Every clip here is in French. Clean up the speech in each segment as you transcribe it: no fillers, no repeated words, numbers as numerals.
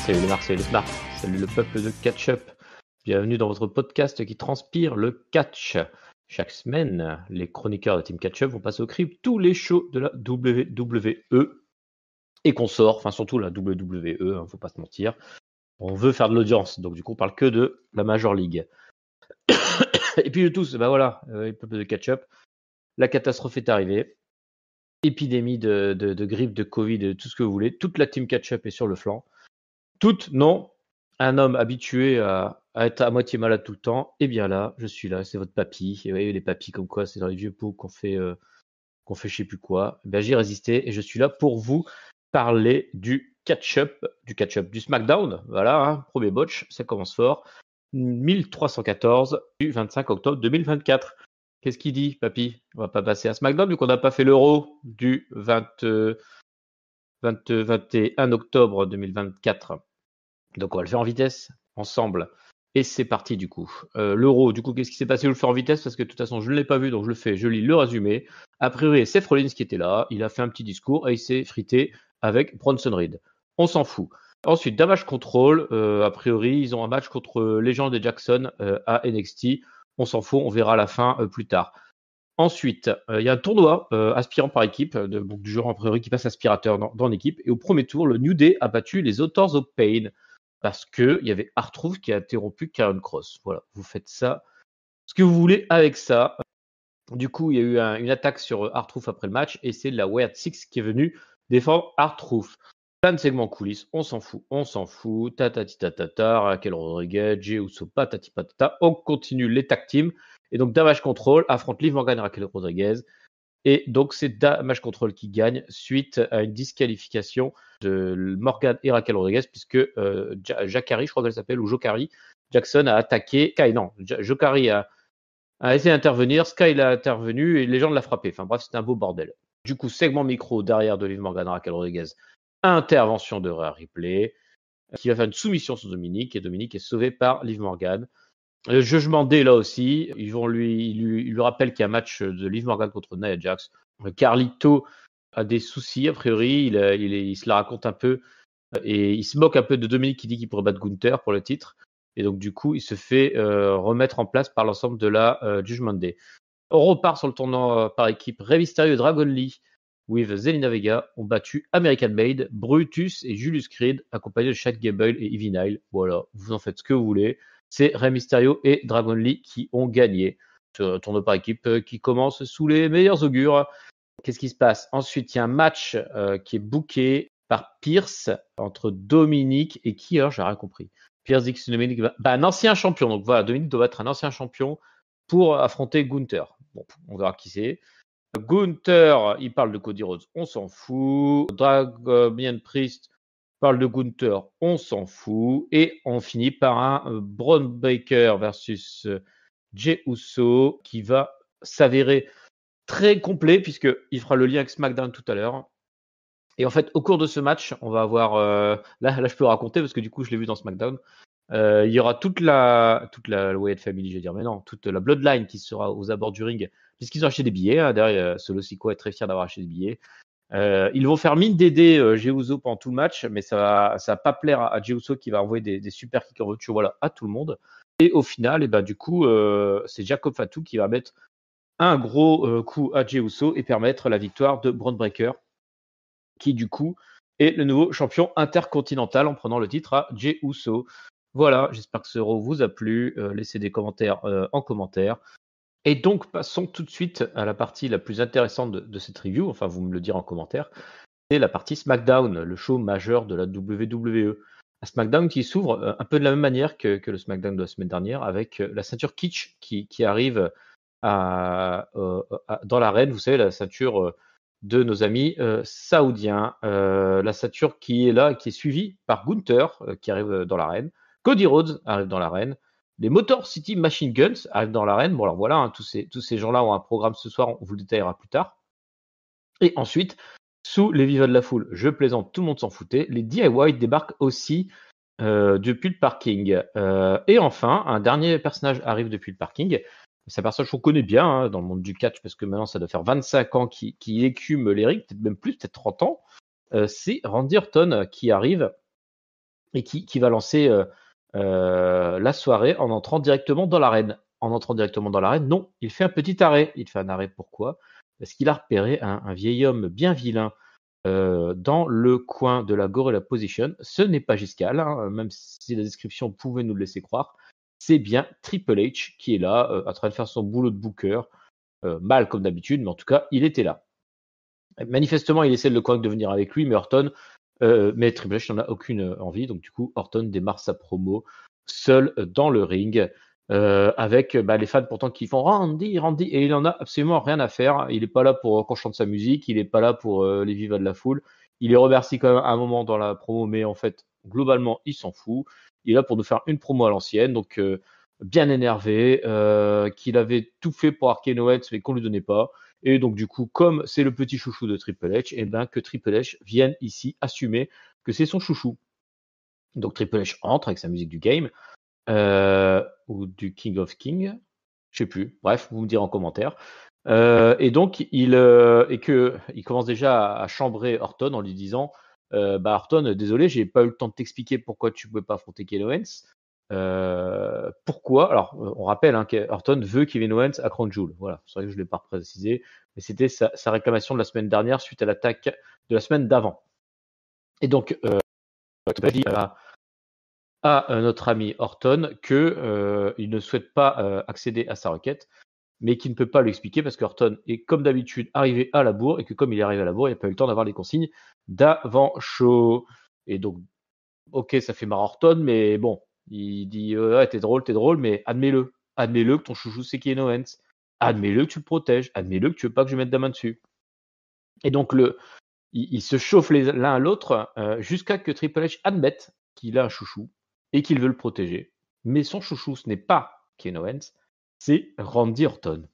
Salut les Marseillais, les Smart, salut le peuple de Catch-Up. Bienvenue dans votre podcast qui transpire le catch. Chaque semaine, les chroniqueurs de Team Catch-Up vont passer au crible tous les shows de la WWE et qu'on sort, enfin surtout la WWE, faut pas se mentir. On veut faire de l'audience, donc du coup on parle que de la Major League. Et puis de tous, voilà, les peuples de Catch-Up, la catastrophe est arrivée. Épidémie de grippe, de Covid, de tout ce que vous voulez. Toute la Team Catch-Up est sur le flanc. Toutes, non. Un homme habitué à être à moitié malade tout le temps, et bien là, je suis là, c'est votre papy. Et vous voyez, les papys comme quoi, c'est dans les vieux pots qu'on fait je sais plus quoi. Ben, j'ai résisté et je suis là pour vous parler du catch-up, du SmackDown. Voilà, hein, premier botch, ça commence fort. 1314 du 25 octobre 2024. Qu'est-ce qu'il dit, papy? On va pas passer à SmackDown vu qu'on n'a pas fait l'Euro du 21 octobre 2024. Donc on va le faire en vitesse, ensemble. Et c'est parti du coup. L'Euro, du coup, qu'est-ce qui s'est passé? Je le fais en vitesse parce que de toute façon, je ne l'ai pas vu, donc je le fais. Je lis le résumé. A priori, c'est Seth Rollins qui était là. Il a fait un petit discours et il s'est frité avec Bronson Reed. On s'en fout. Ensuite, Damage Control. A priori, ils ont un match contre Legend et Jackson à NXT. On s'en fout, on verra à la fin plus tard. Ensuite, il y a un tournoi aspirant par équipe, du genre a priori qui passe aspirateur dans l'équipe. Et au premier tour, le New Day a battu les Authors of Pain parce qu'il y avait R-Truth qui a interrompu Karrion Kross. Voilà, vous faites ça, ce que vous voulez avec ça. Du coup, il y a eu une attaque sur R-Truth après le match et c'est la Weird Six qui est venue défendre R-Truth. Plein de segments coulisses, on s'en fout, tatati tatata, Raquel Rodriguez, Jey Uso, patati patata, on continue les tag teams. Et donc Damage Control affronte Liv Morgan et Raquel Rodriguez. Et donc c'est Damage Control qui gagne suite à une disqualification de Morgan et Raquel Rodriguez puisque Jacari, je crois qu'elle s'appelle, ou Jokari, Jackson a attaqué, Jokari a essayé d'intervenir, Sky l'a intervenu et les gens l'ont frappé. Enfin bref, c'était un beau bordel. Du coup, segment micro derrière de Liv Morgan et Raquel Rodriguez, intervention de Rhea Ripley qui va faire une soumission sur Dominique et Dominique est sauvé par Liv Morgan. Le jugement D là aussi, ils lui rappellent qu'il y a un match de Liv Morgan contre Nia Jax. Carlito a des soucis a priori, il se la raconte un peu et il se moque un peu de Dominique qui dit qu'il pourrait battre Gunther pour le titre. Et donc du coup, il se fait remettre en place par l'ensemble de la Judgment Day. On repart sur le tournoi par équipe. Rey Mysterio et Dragon Lee with Zelina Vega ont battu American Made, Brutus et Julius Creed, accompagnés de Chad Gable et Ivy Nile. Voilà, vous en faites ce que vous voulez. C'est Rey Mysterio et Dragon Lee qui ont gagné ce tournoi par équipe qui commence sous les meilleurs augures. Qu'est-ce qui se passe? Ensuite, il y a un match qui est booké par Pierce entre Dominique et qui? Alors, j'ai rien compris. Pierce dit que c'est Dominique, un ancien champion. Donc voilà, Dominique doit être un ancien champion pour affronter Gunther. Bon, on verra qui c'est. Gunther, il parle de Cody Rhodes, on s'en fout. Damian Priest parle de Gunther, on s'en fout. Et on finit par un Braun Breaker versus Jey Uso qui va s'avérer très complet puisqu'il fera le lien avec SmackDown tout à l'heure. Et en fait, au cours de ce match, on va avoir... là, je peux raconter parce que du coup, je l'ai vu dans SmackDown. Il y aura toute la Wyatt Family, je vais dire, mais non, toute la Bloodline qui sera aux abords du ring, puisqu'ils ont acheté des billets. Hein, derrière, Solo Sikoa est très fier d'avoir acheté des billets. Ils vont faire mine d'aider Jey Uso pendant tout le match, mais ça va pas plaire à Jey Uso qui va envoyer des super kicks en rupture, voilà, à tout le monde. Et au final, du coup, c'est Jacob Fatu qui va mettre un gros coup à Jey Uso et permettre la victoire de Braun Breaker, qui du coup est le nouveau champion intercontinental en prenant le titre à Jey Uso. Voilà, j'espère que ce Raw vous a plu. Laissez des commentaires en commentaire. Et donc, passons tout de suite à la partie la plus intéressante de cette review. Enfin, vous me le direz en commentaire. C'est la partie SmackDown, le show majeur de la WWE. Un SmackDown qui s'ouvre un peu de la même manière que le SmackDown de la semaine dernière, avec la ceinture Kitsch qui arrive dans l'arène. Vous savez, la ceinture de nos amis saoudiens. La ceinture qui est là, qui est suivie par Gunther, qui arrive dans l'arène. Cody Rhodes arrive dans l'arène. Les Motor City Machine Guns arrivent dans l'arène. Bon, alors voilà, hein, tous ces gens-là ont un programme ce soir, on vous le détaillera plus tard. Et ensuite, sous les vivas de la foule, je plaisante, tout le monde s'en foutait, les DIY débarquent aussi depuis le parking. Et enfin, un dernier personnage arrive depuis le parking. C'est un personnage qu'on connaît bien hein, dans le monde du catch, parce que maintenant ça doit faire 25 ans qu'il écume les rings, peut-être même plus, peut-être 30 ans. C'est Randy Orton qui arrive et qui va lancer la soirée en entrant directement dans l'arène. En entrant directement dans l'arène, non, il fait un petit arrêt. Il fait un arrêt pourquoi? Parce qu'il a repéré un vieil homme bien vilain dans le coin de la Gorilla Position. Ce n'est pas Giscal, hein, même si la description pouvait nous le laisser croire. C'est bien Triple H qui est là, en train de faire son boulot de booker, mal comme d'habitude, mais en tout cas, il était là. Manifestement, il essaie de le convaincre de venir avec lui, mais Triple H n'en a aucune envie. Donc du coup, Orton démarre sa promo seul dans le ring avec les fans pourtant qui font Randy, Randy, et il en a absolument rien à faire. Il n'est pas là pour qu'on chante sa musique, il n'est pas là pour les vivas de la foule. Il les remercie quand même à un moment dans la promo, mais en fait, globalement, il s'en fout. Il est là pour nous faire une promo à l'ancienne, donc bien énervé, qu'il avait tout fait pour Arcane Owens, mais qu'on lui donnait pas. Et donc, du coup, comme c'est le petit chouchou de Triple H, et ben, que Triple H vienne ici assumer que c'est son chouchou. Donc, Triple H entre avec sa musique du game, ou du King of King, je sais plus. Bref, vous me direz en commentaire. Et donc, il commence déjà à chambrer Orton en lui disant Orton, désolé, j'ai pas eu le temps de t'expliquer pourquoi tu pouvais pas affronter Kevin Owens. Pourquoi? Alors, on rappelle qu'Orton veut Kevin Owens à Crown Jewel. Voilà, c'est vrai que je l'ai pas précisé, mais c'était sa réclamation de la semaine dernière suite à l'attaque de la semaine d'avant. Et donc, il dit à notre ami Orton que il ne souhaite pas accéder à sa requête, mais qui ne peut pas l'expliquer parce qu'Orton est comme d'habitude arrivé à la bourre et que comme il est arrivé à la bourre, il n'a pas eu le temps d'avoir les consignes d'avant show. Et donc, ok, ça fait marre Orton, mais bon, il dit ouais, t'es drôle, mais admets-le. Admets-le que ton chouchou c'est Kevin Owens. Admets-le que tu le protèges. Admets-le que tu veux pas que je mette la main dessus. Et donc, il se chauffe l'un à l'autre jusqu'à que Triple H admette qu'il a un chouchou et qu'il veut le protéger. Mais son chouchou, ce n'est pas Kevin Owens, c'est Randy Orton.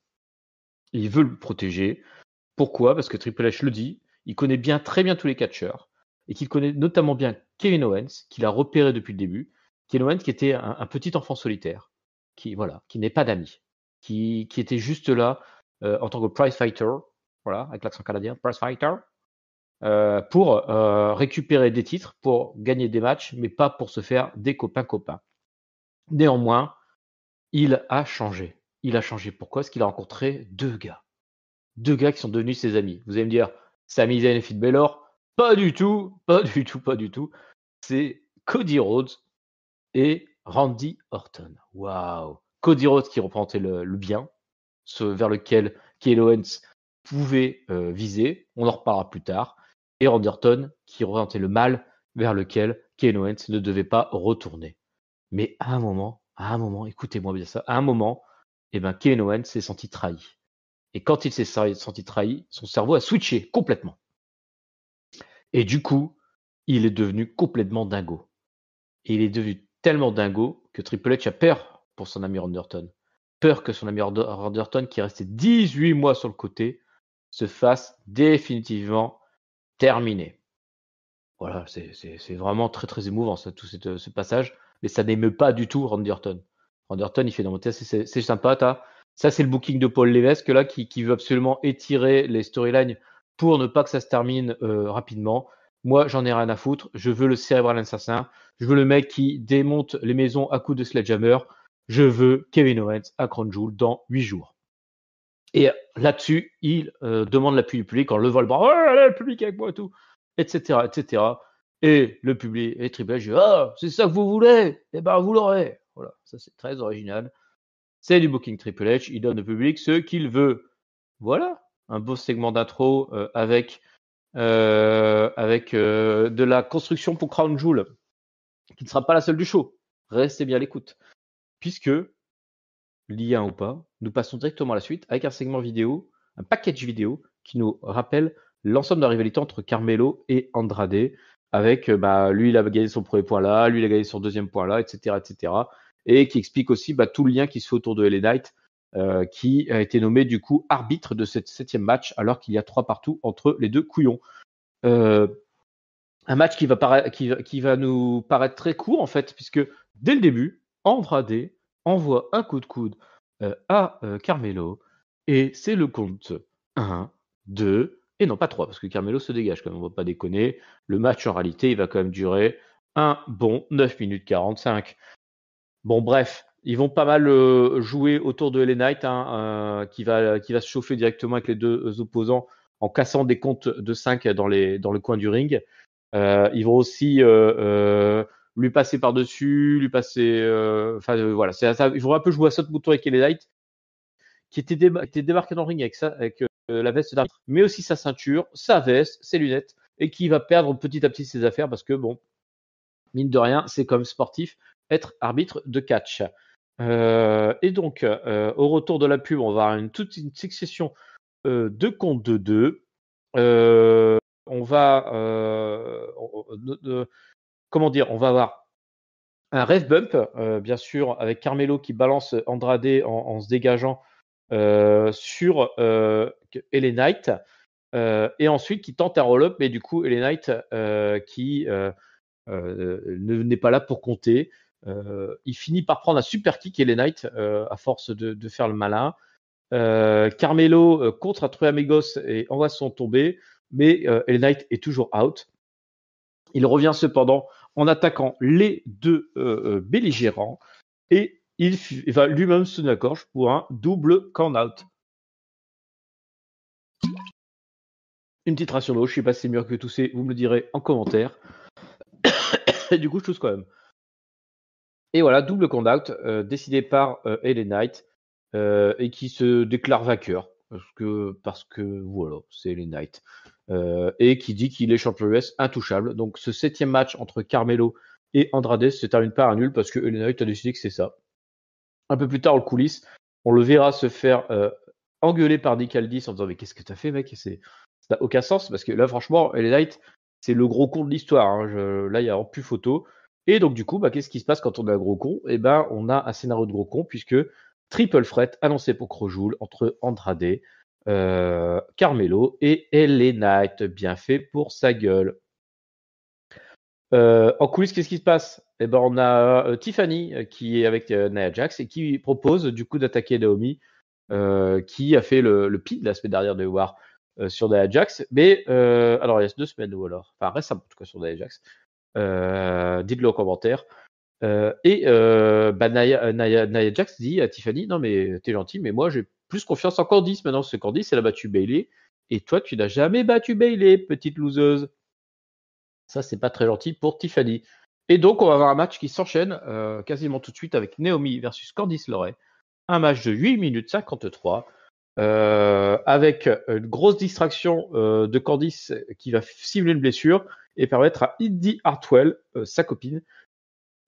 Il veut le protéger. Pourquoi? Parce que Triple H le dit, il connaît très bien tous les catcheurs et qu'il connaît notamment bien Kevin Owens, qu'il a repéré depuis le début. Kevin Owens qui était un petit enfant solitaire, qui n'est pas d'ami, qui était juste là en tant que prize fighter, voilà, avec l'accent canadien, prize fighter, pour récupérer des titres, pour gagner des matchs, mais pas pour se faire des copains. Néanmoins, il a changé. Il a changé. Pourquoi? Parce qu'il a rencontré deux gars qui sont devenus ses amis. Vous allez me dire, Sami Zayn et Finn Balor? Pas du tout. C'est Cody Rhodes et Randy Orton. Waouh! Cody Rhodes qui représentait le bien, ce vers lequel Kevin Owens pouvait viser. On en reparlera plus tard. Et Randy Orton qui représentait le mal vers lequel Kevin Owens ne devait pas retourner. Mais à un moment, écoutez-moi bien ça, à un moment, Kevin Owens s'est senti trahi. Et quand il s'est senti trahi, son cerveau a switché complètement. Et du coup, il est devenu complètement dingo. Et il est devenu tellement dingo que Triple H a peur pour son ami Randy Orton. Peur que son ami Randy Orton, qui est resté 18 mois sur le côté, se fasse définitivement terminer. Voilà, c'est vraiment très très émouvant tout ce passage, mais ça n'émeut pas du tout Randy Orton. Randy Orton, il fait non, c'est sympa, ça c'est le booking de Paul Levesque là qui veut absolument étirer les storylines pour ne pas que ça se termine rapidement. Moi, j'en ai rien à foutre. Je veux le Cerebral Assassin. Je veux le mec qui démonte les maisons à coups de sledgehammer. Je veux Kevin Owens à Crown Jewel dans 8 jours. Et là-dessus, il demande l'appui du public en levant le bras. Oh, allez, le public avec moi et tout, etc. Et le public, et Triple H dit ah, c'est ça que vous voulez? Eh ben, vous l'aurez. Voilà, ça c'est très original. C'est du booking Triple H. Il donne au public ce qu'il veut. Voilà, un beau segment d'intro avec de la construction pour Crown Jewel, qui ne sera pas la seule du show. Restez bien à l'écoute, puisque lien ou pas, nous passons directement à la suite avec un segment vidéo, un package vidéo qui nous rappelle l'ensemble de la rivalité entre Carmelo et Andrade, avec lui il a gagné son premier point là, lui il a gagné son deuxième point là, etc. Et qui explique aussi tout le lien qui se fait autour de LA Knight, qui a été nommé du coup arbitre de cette 7e match, alors qu'il y a 3 partout entre les deux couillons. Un match qui va nous paraître très court en fait, puisque dès le début, Andrade envoie un coup de coude à Carmelo, et c'est le compte 1, 2, et non pas 3, parce que Carmelo se dégage quand même, on va pas déconner. Le match en réalité, il va quand même durer un bon 9 minutes 45. Bon, bref, ils vont pas mal jouer autour de LA Knight, qui va se chauffer directement avec les deux opposants en cassant des comptes de 5 dans le coin du ring. Ils vont aussi lui passer par-dessus, lui passer... voilà, ils vont un peu jouer à saute-mouton avec LA Knight, qui était débarqué dans le ring avec la veste d'arbitre, mais aussi sa ceinture, sa veste, ses lunettes, et qui va perdre petit à petit ses affaires parce que, bon, mine de rien, c'est comme sportif, être arbitre de catch. Et donc, au retour de la pub, on va avoir toute une succession de comptes de 2. On va, comment dire, on va avoir un ref bump, bien sûr, avec Carmelo qui balance Andrade en se dégageant sur LA Knight, et ensuite qui tente un roll-up, mais du coup, LA Knight qui n'est pas là pour compter. Il finit par prendre un super kick, LA Knight, à force de faire le malin. Carmelo contre un True Amigos et envoie son tomber, mais LA Knight est toujours out. Il revient cependant en attaquant les deux belligérants et il va lui-même se donner la gorge pour un double count-out. Une petite ration d'eau, je sais pas si c'est mieux que tousser, vous me le direz en commentaire. Et du coup, je tousse quand même. Et voilà, double count-out décidé par LA Knight et qui se déclare vainqueur parce que voilà, c'est LA Knight. Et qui dit qu'il est champion US intouchable. Donc ce 7e match entre Carmelo et Andrade se termine par un nul parce que LA Knight a décidé que c'est ça. Un peu plus tard, en coulisses, on le verra se faire engueuler par Nick Aldis en disant mais qu'est-ce que t'as fait, mec? Ça n'a aucun sens parce que là, franchement, LA Knight, c'est le gros con de l'histoire. Hein. Là, il n'y a plus photo. Et donc, du coup, qu'est-ce qui se passe quand on a un gros con? Eh ben, on a un scénario de gros con puisque triple threat annoncé pour Crojoul entre Andrade, Carmelo et LA Knight. Bien fait pour sa gueule. En coulisses, qu'est-ce qui se passe? Eh ben, on a Tiffany qui est avec Nia Jax et qui propose du coup d'attaquer Naomi, qui a fait le pin la semaine dernière de War sur Nia Jax. Mais alors il y a 2 semaines ou alors, enfin récemment en tout cas sur Nia Jax. Dites-le en commentaire. Nia Jax dit à Tiffany, non mais t'es gentil, mais moi j'ai plus confiance en Candice maintenant, parce que Candice elle a battu Bayley et toi tu n'as jamais battu Bayley, petite loseuse. Ça, c'est pas très gentil pour Tiffany. Et donc, on va avoir un match qui s'enchaîne quasiment tout de suite avec Naomi versus Candice LeRae. Un match de 8 minutes 53 avec une grosse distraction de Candice qui va simuler une blessure et permettre à Indy Hartwell, sa copine,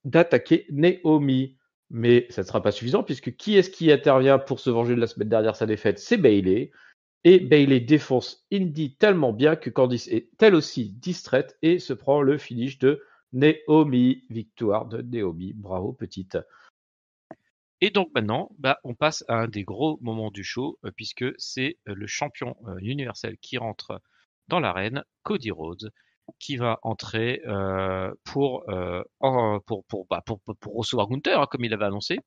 d'attaquer Naomi. Mais ça ne sera pas suffisant puisque qui est-ce qui intervient pour se venger de la semaine dernière sa défaite? C'est Bayley. Et Bayley défonce Indy tellement bien que Candice est elle aussi distraite et se prend le finish de Naomi. Victoire de Naomi. Bravo, petite. Et donc maintenant, on passe à un des gros moments du show, puisque c'est le champion universel qui rentre dans l'arène, Cody Rhodes, qui va entrer pour recevoir Gunther, comme il avait annoncé,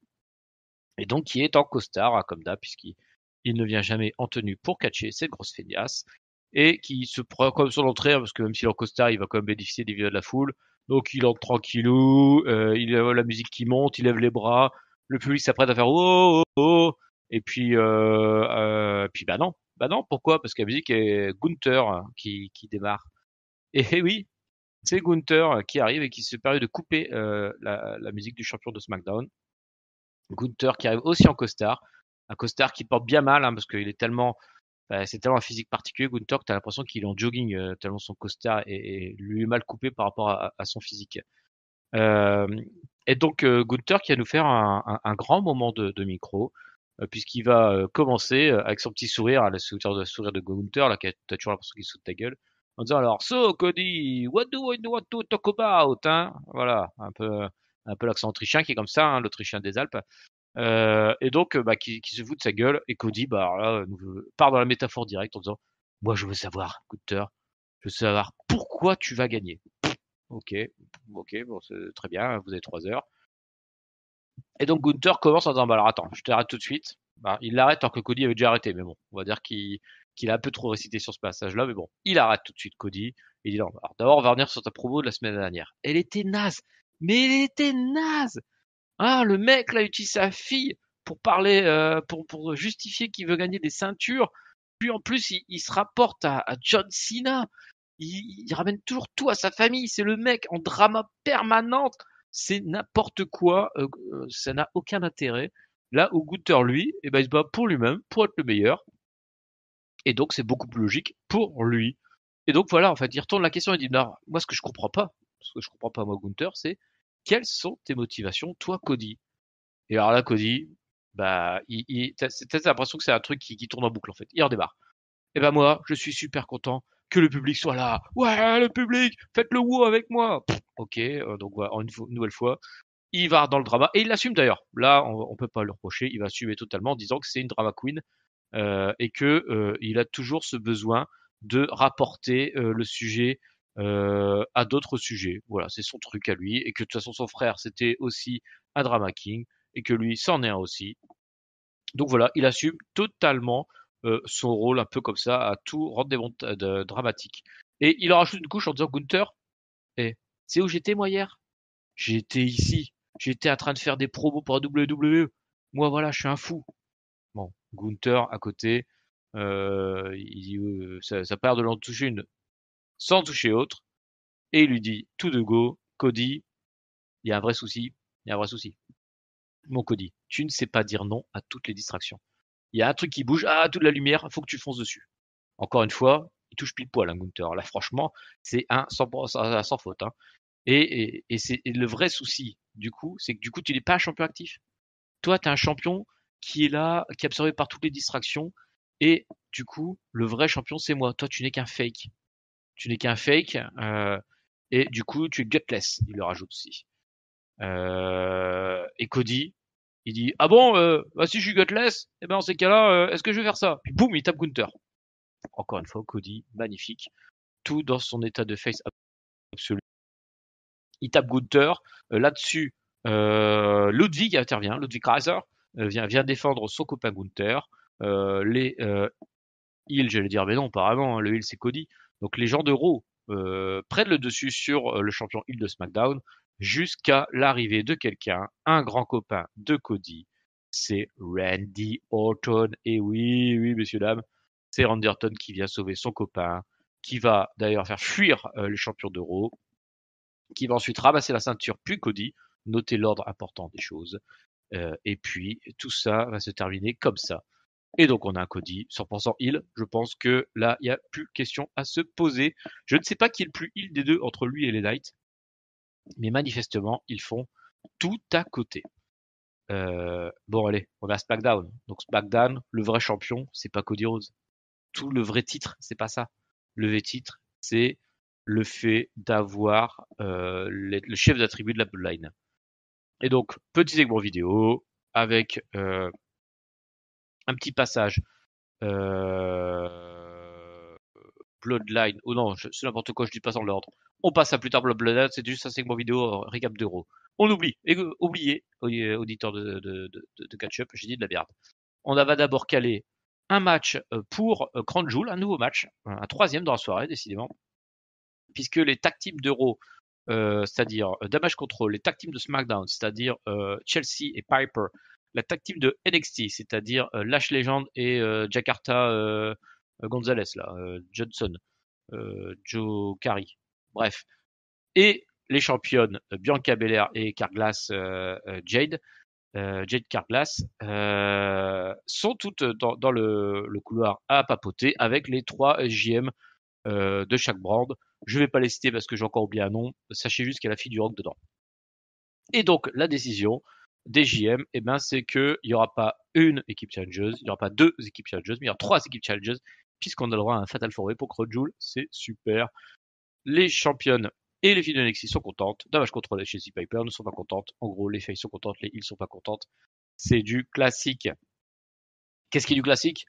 et donc qui est en costard, comme d'hab, puisqu'il ne vient jamais en tenue pour catcher cette grosse feignasse, et qui se prend comme son entrée, parce que même s'il est en costard, il va quand même bénéficier des vieux de la foule. Donc il entre tranquillou, il a la musique qui monte, il lève les bras, le public s'apprête à faire oh, oh, oh, et puis bah non, pourquoi? Parce que la musique est Gunther qui démarre. Et oui, c'est Gunther qui arrive et qui se permet de couper la musique du champion de SmackDown. Gunther qui arrive aussi en costard, un costard qui porte bien mal parce qu'il est tellement, c'est tellement un physique particulier Gunther que t'as l'impression qu'il est en jogging tellement son costard est lui mal coupé par rapport à son physique. Et donc Gunther qui va nous faire un grand moment de micro puisqu'il va commencer avec son petit sourire, le sourire de Gunther là, t'as toujours l'impression qu'il se fout de ta gueule, en disant alors so Cody, what do I want to talk about, hein, voilà, un peu l'accent autrichien qui est comme ça, hein, l'autrichien des Alpes. Et donc qui se fout de sa gueule et Cody part dans la métaphore directe en disant moi je veux savoir Gunther, je veux savoir pourquoi tu vas gagner. Ok, bon c'est très bien, vous avez 3 heures. Et donc Gunther commence en disant bah alors attends, je t'arrête tout de suite. Il l'arrête alors que Cody avait déjà arrêté, mais bon, on va dire qu'il a un peu trop récité sur ce passage-là, mais bon, il arrête tout de suite Cody Il dit non, alors d'abord on va revenir sur ta promo de la semaine dernière. Elle était naze, mais elle était naze. Ah, le mec là utilise sa fille pour parler, pour justifier qu'il veut gagner des ceintures. Puis en plus, il se rapporte à John Cena. Il ramène toujours tout à sa famille. C'est le mec en drama permanente. C'est n'importe quoi. Ça n'a aucun intérêt. Là où Gunther, lui, eh ben, il se bat pour lui-même, pour être le meilleur. Et donc, c'est beaucoup plus logique pour lui. Et donc, voilà, en fait, il retourne la question et dit, non, moi, ce que je comprends pas, moi, Gunther, c'est quelles sont tes motivations, toi, Cody? Et alors là, Cody, bah, t'as l'impression que c'est un truc qui tourne en boucle, en fait. Il redémarre. Et ben moi, je suis super content que le public soit là. Ouais, le public, faites le wouh avec moi. Ok, donc voilà, une nouvelle fois, il va dans le drama et il l'assume d'ailleurs. Là, on peut pas le reprocher. Il va assumer totalement en disant que c'est une drama queen et que il a toujours ce besoin de rapporter le sujet à d'autres sujets. Voilà, c'est son truc à lui et que de toute façon son frère c'était aussi un drama king et que lui c'en est un aussi. Donc voilà, il assume totalement son rôle un peu comme ça, à tout rendre dramatique. Et il en rajoute une couche en disant Gunther, eh, c'est où j'étais moi hier? J'étais ici, j'étais en train de faire des promos pour la WWE. Moi voilà, je suis un fou. Bon, Gunther à côté, il dit ça perd de l'en toucher une sans toucher autre, et il lui dit tout de go, Cody, il y a un vrai souci, il y a un vrai souci. Mon Cody, tu ne sais pas dire non à toutes les distractions. Il y a un truc qui bouge, ah, toute la lumière, faut que tu fonces dessus. Encore une fois, il touche pile poil, hein, Gunther. Là, franchement, c'est un sans faute. Hein. Et c'est le vrai souci, du coup, c'est que du coup, tu n'es pas un champion actif. Toi, tu es un champion qui est là, qui est absorbé par toutes les distractions. Et du coup, le vrai champion, c'est moi. Toi, tu n'es qu'un fake. Tu n'es qu'un fake. Et du coup, tu es gutless, il le rajoute aussi. Et Cody, il dit ah bon, bah si je suis gutless, eh ben dans ces cas-là, est-ce que je vais faire ça? Puis boum, il tape Gunther. Encore une fois, Cody, magnifique, tout dans son état de face absolu. Il tape Gunther. Là-dessus, Ludwig intervient, Ludwig Kaiser vient défendre son copain Gunther. Les heels, j'allais dire, mais non, apparemment, hein, le heel c'est Cody. Donc les gens de Raw prennent le dessus sur le champion heel de SmackDown jusqu'à l'arrivée de quelqu'un, un grand copain de Cody, c'est Randy Orton. Et oui, oui, messieurs, dames, c'est Randy Orton qui vient sauver son copain, qui va d'ailleurs faire fuir les champions de Raw, qui va ensuite ramasser la ceinture, puis Cody, noter l'ordre important des choses. Et puis tout ça va se terminer comme ça. Et donc on a un Cody 100% heal. Je pense que là, il n'y a plus question à se poser. Je ne sais pas qui est le plus heal des deux entre lui et les Knights, mais manifestement, ils font tout à côté. Bon allez, on a SmackDown. Donc SmackDown, le vrai champion, c'est pas Cody Rhodes. Tout le vrai titre, c'est pas ça. Le vrai titre, c'est le fait d'avoir le chef d'attribut de la Bloodline. Et donc, petit segment vidéo avec un petit passage Bloodline. Oh non, c'est n'importe quoi, je dis pas dans l'ordre. On passe à plus tard Bloodline, c'est juste un segment vidéo récap d'Euro. On oublie, oubliez, auditeur de catch-up, j'ai dit de la merde. On va d'abord caler un match pour Crown Jewel, un nouveau match, un troisième dans la soirée, décidément, puisque les tag teams d'Euro, c'est-à-dire Damage Control, les tag teams de SmackDown, c'est-à-dire Chelsea et Piper, la tag team de NXT, c'est-à-dire Lash Legend et Jakarta Gonzalez, là, Johnson, Joe Carey, bref, et les championnes Bianca Belair et Carglass Jade, Jade Carglass, sont toutes dans le couloir à papoter avec les 3 JM de chaque brand. Je vais pas les citer parce que j'ai encore oublié un nom. Sachez juste qu'il y a la fille du rock dedans. Et donc, la décision des JM, eh ben, c'est qu'il n'y aura pas une équipe challengeuse, il n'y aura pas 2 équipes challengeuse, mais il y aura 3 équipes challengeuse, puisqu'on a le droit à un Fatal 4-Way pour Crown Jewel. C'est super. Les championnes et les filles de NXT sont contentes. Damage Control et Chelsea Piper ne sont pas contentes. En gros, les filles sont contentes, les heels sont pas contentes. C'est du classique. Qu'est-ce qui est du classique?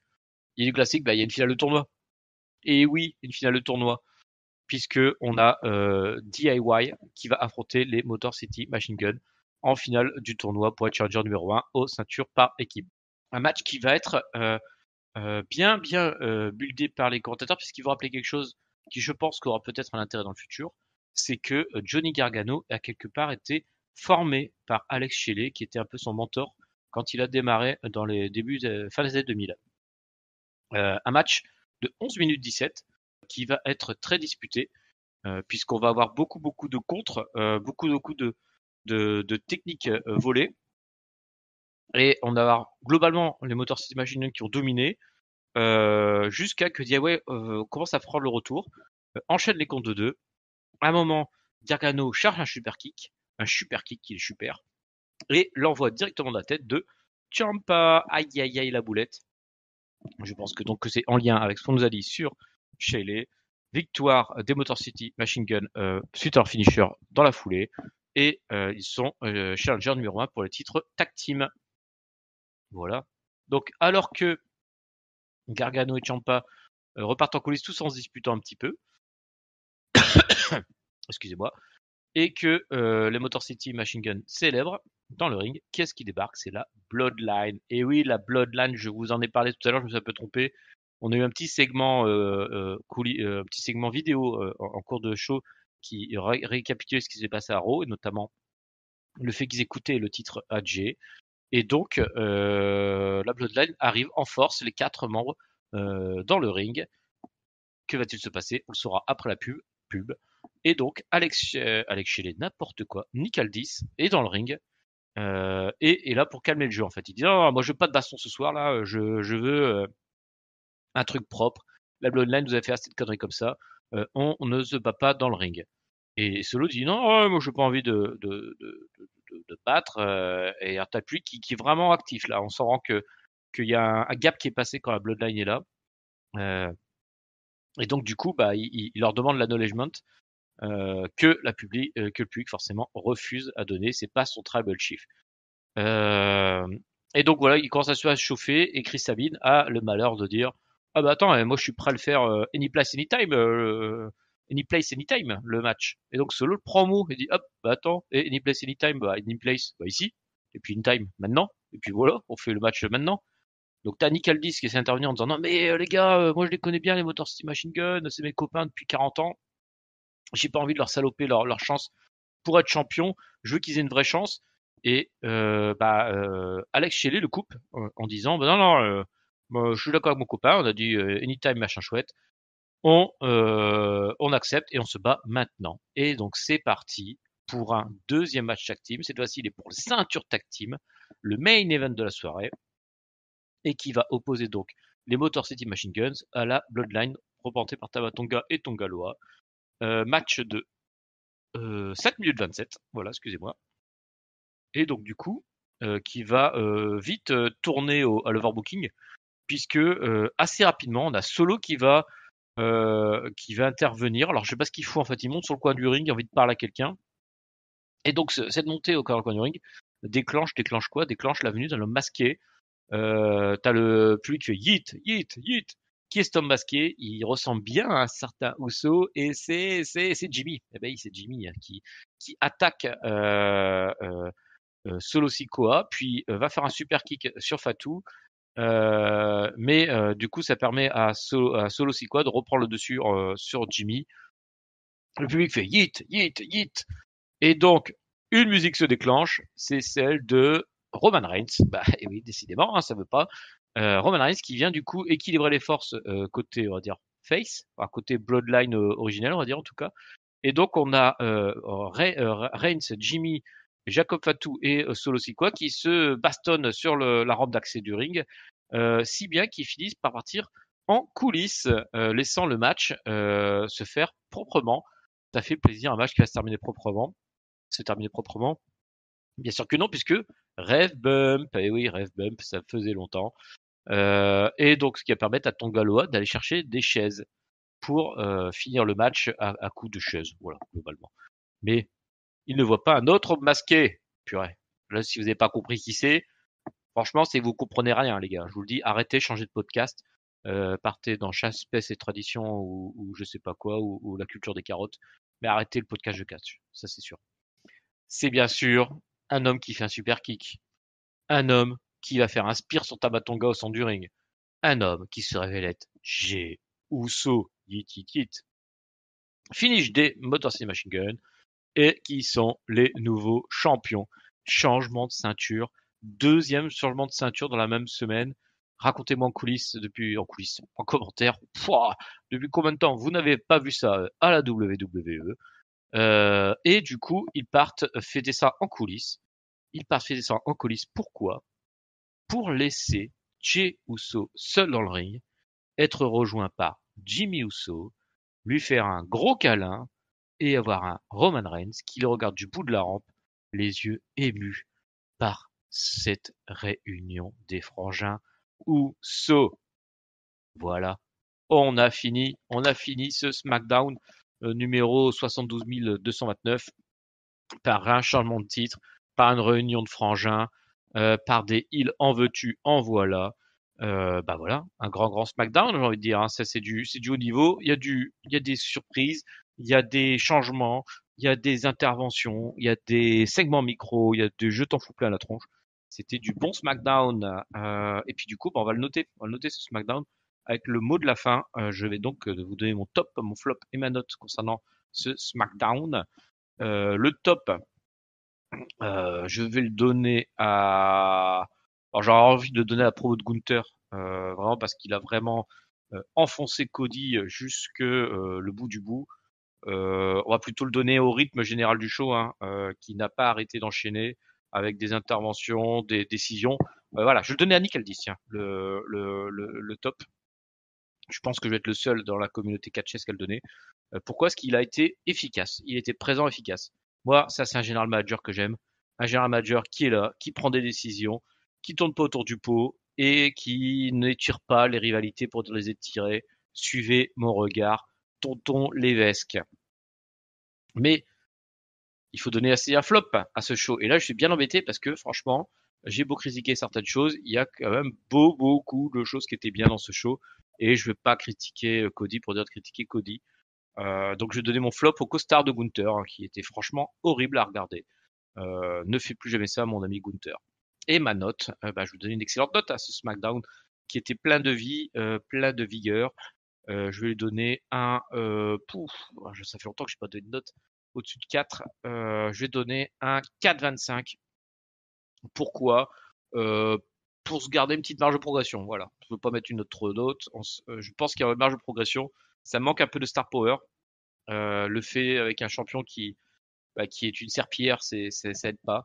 Il y a du classique, bah, il y a une finale de tournoi. Et oui, une finale de tournoi, puisque on a DIY qui va affronter les Motor City Machine Gun en finale du tournoi pour être challenger numéro 1 aux ceintures par équipe. Un match qui va être bien buildé par les commentateurs, puisqu'ils vont rappeler quelque chose qui je pense qu'aura peut-être un intérêt dans le futur, c'est que Johnny Gargano a quelque part été formé par Alex Shelley, qui était un peu son mentor quand il a démarré dans les débuts, fin des années 2000. Un match de 11 minutes 17 qui va être très disputé, puisqu'on va avoir beaucoup de contres, beaucoup de techniques volées. Et on va avoir globalement les Motor City Machine Gun qui ont dominé, jusqu'à que DIY commence à prendre le retour, enchaîne les comptes de 2. À un moment, Gargano charge un super kick qui est super, et l'envoie directement dans la tête de Ciampa. Aïe aïe aïe la boulette. Je pense que donc que c'est en lien avec ce qu'on nous a dit sur Shelley. Victoire des Motor City Machine Gun suite à leur finisher dans la foulée, et ils sont challenger numéro 1 pour le titre tag team. Voilà. Donc alors que Gargano et Ciampa repartent en coulisses tous en se disputant un petit peu, excusez-moi, et que les Motor City Machine Gun célèbrent dans le ring, qu'est-ce qui débarque? C'est la Bloodline. Et oui, la Bloodline, je vous en ai parlé tout à l'heure, je me suis un peu trompé. On a eu un petit segment petit segment vidéo en cours de show qui récapitulait ce qui s'est passé à Raw, et notamment le fait qu'ils écoutaient le titre AJ. Et donc, la Bloodline arrive en force, les 4 membres dans le ring. Que va-t-il se passer? On le saura après la pub. Et donc, Alex Shelley, n'importe quoi, Nick Aldis est dans le ring, et est là pour calmer le jeu, en fait. Il dit, non, moi je veux pas de baston ce soir, là, je veux un truc propre. La Bloodline nous a fait assez de conneries comme ça, on ne se bat pas dans le ring. Et Solo dit, non, moi j'ai pas envie de battre, et t'as lui qui est vraiment actif, là. On s'en rend qu'il y a un gap qui est passé quand la Bloodline est là. Et donc, du coup, bah, il leur demande l'acknowledgement, que le public forcément refuse à donner. C'est pas son tribal chief. Et donc voilà, il commence à se chauffer, et Chris Sabine a le malheur de dire, ah bah attends, moi je suis prêt à le faire any place anytime, any place anytime le match. Et donc Solo le prend au mot et dit, hop, bah attends, et any place anytime, bah any place, bah ici, et puis anytime maintenant, et puis voilà, on fait le match maintenant. Donc t'as Nick Aldis qui essaie d'intervenir en disant, non mais les gars, moi je les connais bien les Motor City Machine Gun, c'est mes copains depuis 40 ans, j'ai pas envie de leur saloper leur chance pour être champion, je veux qu'ils aient une vraie chance. Et Alex Shelley le coupe en disant, bah non, moi, je suis d'accord avec mon copain, on a dit anytime machin chouette, on accepte et on se bat maintenant. Et donc c'est parti pour un deuxième match tag team. Cette fois-ci, il est pour le ceinture tag team, le main event de la soirée, et qui va opposer donc les Motor City Machine Guns à la Bloodline, représentée par Tama Tonga et Tonga Loa. Match de 7 minutes 27, voilà, excusez-moi. Et donc du coup, qui va vite tourner à l'overbooking, puisque assez rapidement, on a Solo qui va intervenir. Alors je sais pas ce qu'il faut en fait, il monte sur le coin du ring, il a envie de parler à quelqu'un. Et donc cette montée au coin du ring déclenche quoi? Déclenche la venue d'un homme masqué. T'as le public qui fait yeet, yeet, yeet. Qui est cet homme masqué? Il ressemble bien à un certain Uso, et c'est Jimmy. Eh ben c'est Jimmy qui attaque Solo Sikoa, puis va faire un super kick sur Fatou. Mais du coup, ça permet à Solo Sikoa de reprendre le dessus sur Jimmy. Le public fait yeet, yeet, yeet. Et donc, une musique se déclenche, c'est celle de Roman Reigns. Bah, et oui, décidément, hein, ça veut pas. Roman Reigns qui vient du coup équilibrer les forces côté, on va dire, face, enfin, côté Bloodline originel, on va dire en tout cas. Et donc, on a Reigns, Jimmy, Jacob Fatou et Solo Sikoa qui se bastonnent sur la rampe d'accès du ring, si bien qu'ils finissent par partir en coulisses, laissant le match se faire proprement. Ça fait plaisir, un match qui va se terminer proprement. Bien sûr que non, puisque Rêve Bump, et oui, Rêve Bump, ça faisait longtemps. Et donc, ce qui va permettre à Tongaloa d'aller chercher des chaises pour finir le match à coups de chaises, voilà, globalement. Mais il ne voit pas un autre homme masqué. Purée. Là, si vous n'avez pas compris qui c'est, franchement, c'est que vous comprenez rien, les gars. Je vous le dis, arrêtez, changez de podcast. Partez dans chasse, espèce et tradition, ou je sais pas quoi, ou la culture des carottes. Mais arrêtez le podcast de catch. Ça, c'est sûr. C'est bien sûr un homme qui fait un super kick. Un homme qui va faire un spear sur Tama Tonga au centre du ring. Un homme qui se révèle être Jey Uso. Yit, yit, yit. Finish des Motor City Machine Gun et qui sont les nouveaux champions. Changement de ceinture, deuxième changement de ceinture dans la même semaine. Racontez-moi en commentaire. Pouah, depuis combien de temps vous n'avez pas vu ça à la WWE? Et du coup, ils partent fêter ça en coulisses. Pourquoi? Pour laisser Jey Uso seul dans le ring, être rejoint par Jimmy Uso, lui faire un gros câlin et avoir un Roman Reigns qui le regarde du bout de la rampe, les yeux émus par cette réunion des frangins Uso. Voilà, on a fini ce SmackDown numéro 72 229 par un changement de titre, par une réunion de frangins, par des heels en veux-tu, en voilà. Bah voilà, un grand SmackDown, j'ai envie de dire. Hein. Ça c'est du haut niveau. Il y a des surprises, il y a des changements, il y a des interventions, il y a des segments micro, il y a des je t'en fous plein la tronche. C'était du bon SmackDown. Et puis du coup, bah, on va le noter ce SmackDown avec le mot de la fin. Je vais donc vous donner mon top, mon flop et ma note concernant ce SmackDown. Le top, je vais le donner à. Alors j'aurais envie de le donner à la promo de Gunther, vraiment parce qu'il a vraiment enfoncé Cody jusque le bout du bout. On va plutôt le donner au rythme général du show, hein, qui n'a pas arrêté d'enchaîner avec des interventions, des décisions. Voilà, je vais le donner à Nick Aldis, tiens, le top. Je pense que je vais être le seul dans la communauté catchesse qu'à le donner. Pourquoi? Parce qu'il a été efficace. Il était présent, efficace. Moi, ça, c'est un general manager que j'aime. Un general manager qui est là, qui prend des décisions, qui tourne pas autour du pot et qui n'étire pas les rivalités pour les étirer. Suivez mon regard, tonton Lévesque. Mais il faut donner assez un flop à ce show. Et là, je suis bien embêté parce que franchement, j'ai beau critiquer certaines choses, il y a quand même beaucoup de choses qui étaient bien dans ce show. Et je ne veux pas critiquer Cody pour dire de critiquer Cody. Donc je vais donner mon flop au costard de Gunther, hein, qui était franchement horrible à regarder. Ne fais plus jamais ça, mon ami Gunther. Et ma note, bah, je vais donner une excellente note à ce SmackDown qui était plein de vie, plein de vigueur. Je vais lui donner un... ça fait longtemps que je n'ai pas donné de note au-dessus de 4. Je vais donner un 4,25. Pourquoi? Pour se garder une petite marge de progression. Voilà. Je ne veux pas mettre une note trop haute. Je pense qu'il y a une marge de progression. Ça manque un peu de star power. Le fait avec un champion qui est une serpillière, ça aide pas.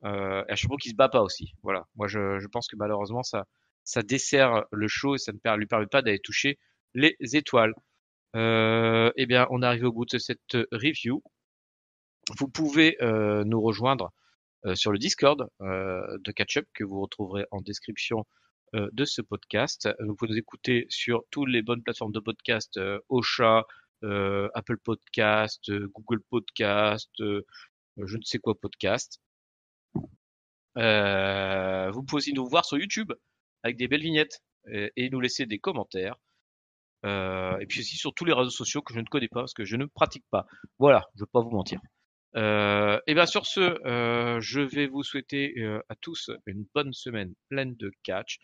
Un champion qui se bat pas aussi. Voilà. Moi, je pense que malheureusement, ça dessert le show et ça ne lui permet pas d'aller toucher les étoiles. Eh bien, on est arrivé au bout de cette review. Vous pouvez nous rejoindre sur le Discord de Catch-Up que vous retrouverez en description de ce podcast. Vous pouvez nous écouter sur toutes les bonnes plateformes de podcast, Ocha, Apple Podcast, Google Podcast, je ne sais quoi podcast. Vous pouvez aussi nous voir sur YouTube avec des belles vignettes et nous laisser des commentaires. Et puis aussi sur tous les réseaux sociaux que je ne connais pas parce que je ne pratique pas. Voilà, je ne veux pas vous mentir. Et bien sur ce, je vais vous souhaiter à tous une bonne semaine pleine de catch.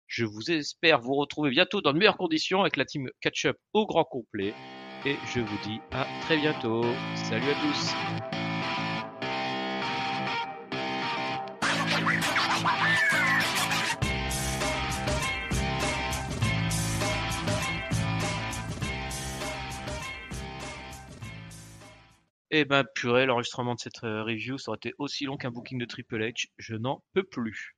Je vous espère vous retrouver bientôt dans de meilleures conditions avec la team Catch Up au grand complet. Et je vous dis à très bientôt. Salut à tous. Eh ben purée, l'enregistrement de cette review, ça aurait été aussi long qu'un booking de Triple H. Je n'en peux plus.